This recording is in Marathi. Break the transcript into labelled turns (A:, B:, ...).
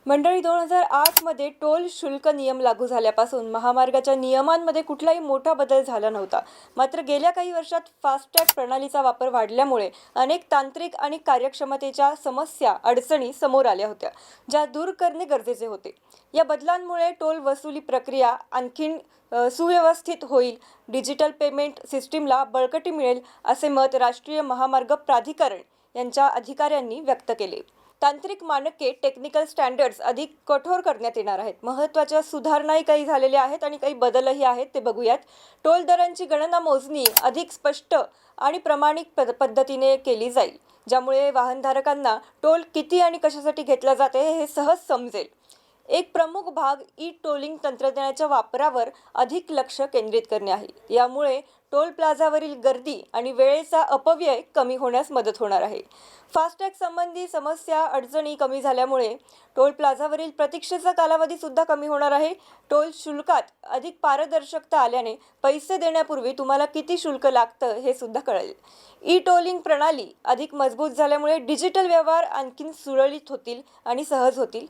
A: मंडळी 2008 मध्ये टोल शुल्क नियम लागू झाल्यापासून महामार्गाच्या नियमांमध्ये कुठलाही मोठा बदल झाला नव्हता. मात्र गेल्या काही वर्षात फास्टॅग प्रणालीचा वापर वाढल्यामुळे अनेक तांत्रिक आणि कार्यक्षमतेच्या समस्या अडचणी समोर आल्या होत्या, ज्या दूर करणे गरजेचे होते. या बदलांमुळे टोल वसुली प्रक्रिया आणखीन सुव्यवस्थित होईल, डिजिटल पेमेंट सिस्टीमला बळकटी मिळेल, असे मत राष्ट्रीय महामार्ग प्राधिकरण यांच्या अधिकाऱ्यांनी व्यक्त केले. तांत्रिक मानके टेक्निकल स्टँडर्ड्स अधिक कठोर करण्यात येणार आहेत. महत्त्वाच्या सुधारणाही काही झालेल्या आहेत आणि काही बदलही आहेत, ते बघूयात. टोल दरांची गणना मोजणी अधिक स्पष्ट आणि प्रामाणिक पद्धतीने केली जाईल, ज्यामुळे वाहनधारकांना टोल किती आणि कशासाठी घेतला जाते हे सहज समजेल. एक प्रमुख भाग ई टोलिंग तंत्रज्ञानाच्या वापरावर अधिक लक्ष केंद्रित करणे आहे. यामुळे टोल प्लाझावरील गर्दी आणि वेळेचा अपव्यय कमी होण्यास मदत होणार आहे. फास्टॅग संबंधी समस्या अडचणी कमी झाल्यामुळे टोल प्लाझावरील प्रतीक्षेचा कालावधी सुद्धा कमी होणार आहे. टोल शुल्कात अधिक पारदर्शकता आल्याने पैसे देण्यापूर्वी तुम्हाला किती शुल्क लागतं हे सुद्धा कळेल. ई टोलिंग प्रणाली अधिक मजबूत झाल्यामुळे डिजिटल व्यवहार आणखीन सुरळीत होतील आणि सहज होतील.